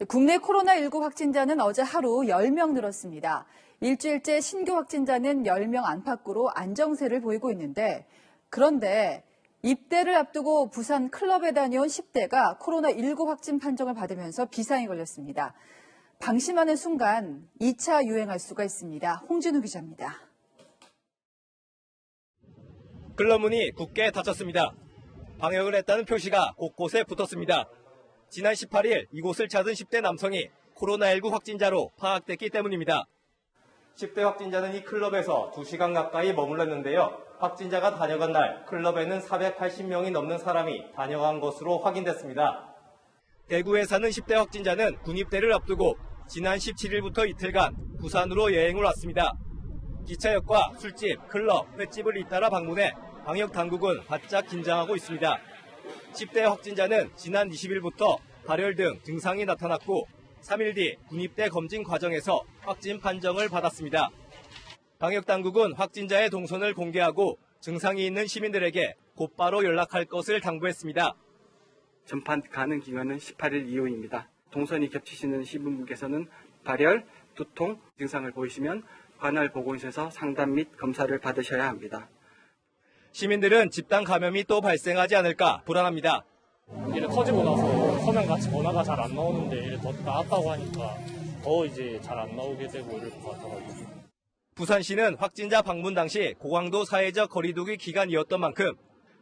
국내 코로나19 확진자는 어제 하루 10명 늘었습니다. 일주일째 신규 확진자는 10명 안팎으로 안정세를 보이고 있는데, 그런데 입대를 앞두고 부산 클럽에 다녀온 10대가 코로나19 확진 판정을 받으면서 비상이 걸렸습니다. 방심하는 순간 2차 유행할 수가 있습니다. 홍진우 기자입니다. 클럽 문이 굳게 닫혔습니다. 방역을 했다는 표시가 곳곳에 붙었습니다. 지난 18일 이곳을 찾은 10대 남성이 코로나19 확진자로 파악됐기 때문입니다. 10대 확진자는 이 클럽에서 2시간 가까이 머물렀는데요. 확진자가 다녀간 날 클럽에는 480명이 넘는 사람이 다녀간 것으로 확인됐습니다. 대구에 사는 10대 확진자는 군입대를 앞두고 지난 17일부터 이틀간 부산으로 여행을 왔습니다. 기차역과 술집, 클럽, 횟집을 잇따라 방문해 방역당국은 바짝 긴장하고 있습니다. 10대 확진자는 지난 20일부터 발열 등 증상이 나타났고 3일 뒤 군입대 검진 과정에서 확진 판정을 받았습니다. 방역당국은 확진자의 동선을 공개하고 증상이 있는 시민들에게 곧바로 연락할 것을 당부했습니다. 전파 가능 기간은 18일 이후입니다. 동선이 겹치시는 시민분께서는 발열, 두통 증상을 보이시면 관할 보건소에서 상담 및 검사를 받으셔야 합니다. 시민들은 집단 감염이 또 발생하지 않을까 불안합니다. 이래 터지고 나서 서면 같이 전화가 잘 안 나오는데 이래 더 나았다고 하니까 더 이제 잘 안 나오게 되고 이럴 것 같아가지고. 부산시는 확진자 방문 당시 고강도 사회적 거리두기 기간이었던 만큼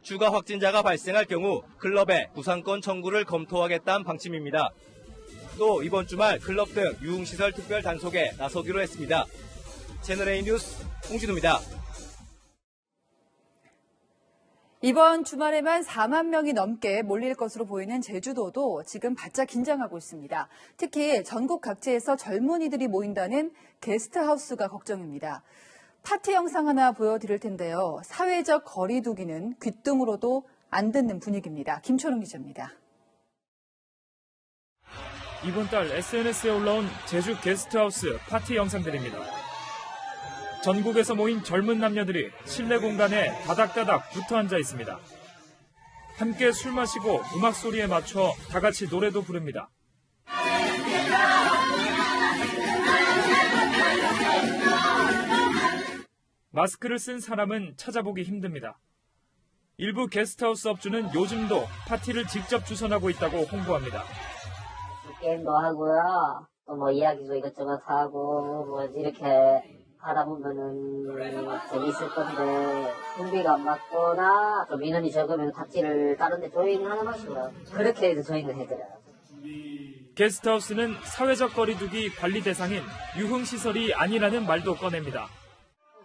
추가 확진자가 발생할 경우 클럽에 구상권 청구를 검토하겠다는 방침입니다. 또 이번 주말 클럽 등 유흥시설 특별 단속에 나서기로 했습니다. 채널A 뉴스 홍진우입니다. 이번 주말에만 4만 명이 넘게 몰릴 것으로 보이는 제주도도 지금 바짝 긴장하고 있습니다. 특히 전국 각지에서 젊은이들이 모인다는 게스트하우스가 걱정입니다. 파티 영상 하나 보여드릴 텐데요. 사회적 거리 두기는 귓등으로도 안 듣는 분위기입니다. 김초롱 기자입니다. 이번 달 SNS에 올라온 제주 게스트하우스 파티 영상들입니다. 전국에서 모인 젊은 남녀들이 실내 공간에 다닥다닥 붙어 앉아 있습니다. 함께 술 마시고 음악 소리에 맞춰 다 같이 노래도 부릅니다. 마스크를 쓴 사람은 찾아보기 힘듭니다. 일부 게스트하우스 업주는 요즘도 파티를 직접 주선하고 있다고 홍보합니다. 게임도 하고요. 또 뭐 이야기도 이것저것 하고 뭐 이렇게 하다 보면은 재밌을 건데 분비가 안 맞거나 좀 인원이 적으면 파티를 다른 데 조인하는 것이고요. 그렇게 해서 조인을 해드려요. 게스트하우스는 사회적 거리두기 관리 대상인 유흥시설이 아니라는 말도 꺼냅니다.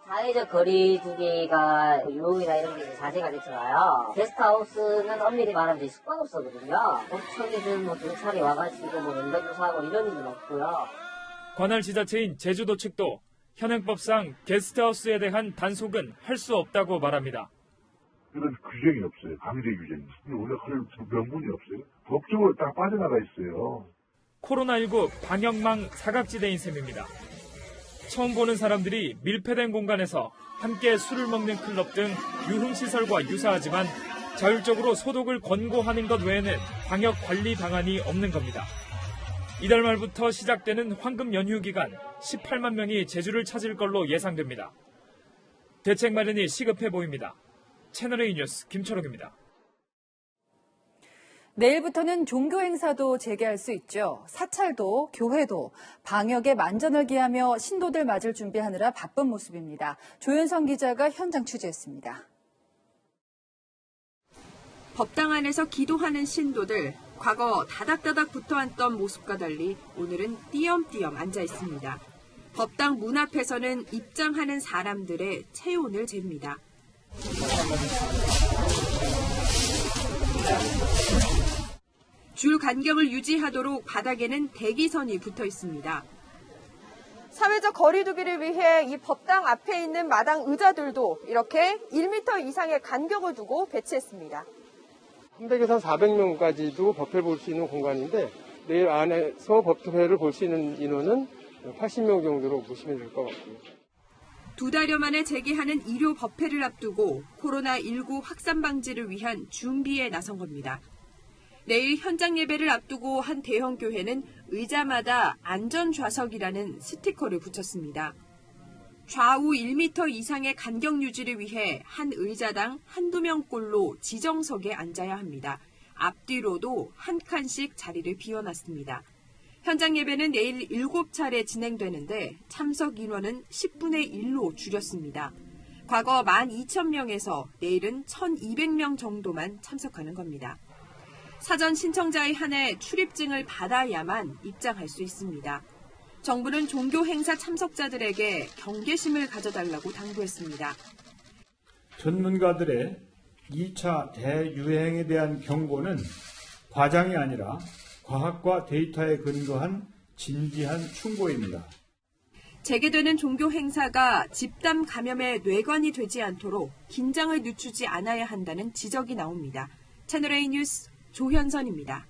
사회적 거리두기가 유흥이나 이런 게 자제가 됐잖아요. 게스트하우스는 엄밀히 말하면 숙박업소거든요. 도청이든 뭐 경찰이 와가지고 뭐 연락조사하고 이런 일은 없고요. 관할 지자체인 제주도 측도 현행법상 게스트하우스에 대한 단속은 할 수 없다고 말합니다. 그런 규정이 없어요. 강제 규정이. 원래 그럴 명분이 없어요. 법적으로 딱 빠져나가 있어요. 코로나19 방역망 사각지대인 셈입니다. 처음 보는 사람들이 밀폐된 공간에서 함께 술을 먹는 클럽 등 유흥시설과 유사하지만 자율적으로 소독을 권고하는 것 외에는 방역 관리 방안이 없는 겁니다. 이달 말부터 시작되는 황금 연휴 기간 18만 명이 제주를 찾을 걸로 예상됩니다. 대책 마련이 시급해 보입니다. 채널A 뉴스 김철욱입니다. 내일부터는 종교 행사도 재개할 수 있죠. 사찰도 교회도 방역에 만전을 기하며 신도들 맞을 준비하느라 바쁜 모습입니다. 조윤성 기자가 현장 취재했습니다. 법당 안에서 기도하는 신도들, 과거 다닥다닥 붙어앉던 모습과 달리 오늘은 띄엄띄엄 앉아 있습니다. 법당 문 앞에서는 입장하는 사람들의 체온을 잽니다. 줄 간격을 유지하도록 바닥에는 대기선이 붙어 있습니다. 사회적 거리두기를 위해 이 법당 앞에 있는 마당 의자들도 이렇게 1m 이상의 간격을 두고 배치했습니다. 300에서 400명까지도 법회를 볼 수 있는 공간인데 내일 안에서 법회를 볼 수 있는 인원은 80명 정도로 보시면 될 것 같습니다. 2달여 만에 재개하는 일요 법회를 앞두고 코로나19 확산 방지를 위한 준비에 나선 겁니다. 내일 현장 예배를 앞두고 한 대형 교회는 의자마다 안전좌석이라는 스티커를 붙였습니다. 좌우 1m 이상의 간격 유지를 위해 한 의자당 한두 명꼴로 지정석에 앉아야 합니다. 앞뒤로도 한 칸씩 자리를 비워놨습니다. 현장 예배는 내일 7차례 진행되는데 참석 인원은 10분의 1로 줄였습니다. 과거 12,000명에서 내일은 1,200명 정도만 참석하는 겁니다. 사전 신청자에 한해 출입증을 받아야만 입장할 수 있습니다. 정부는 종교 행사 참석자들에게 경계심을 가져달라고 당부했습니다. 전문가들의 2차 대유행에 대한 경고는 과장이 아니라 과학과 데이터에 근거한 진지한 충고입니다. 재개되는 종교 행사가 집단 감염의 뇌관이 되지 않도록 긴장을 늦추지 않아야 한다는 지적이 나옵니다. 채널A 뉴스 조현선입니다.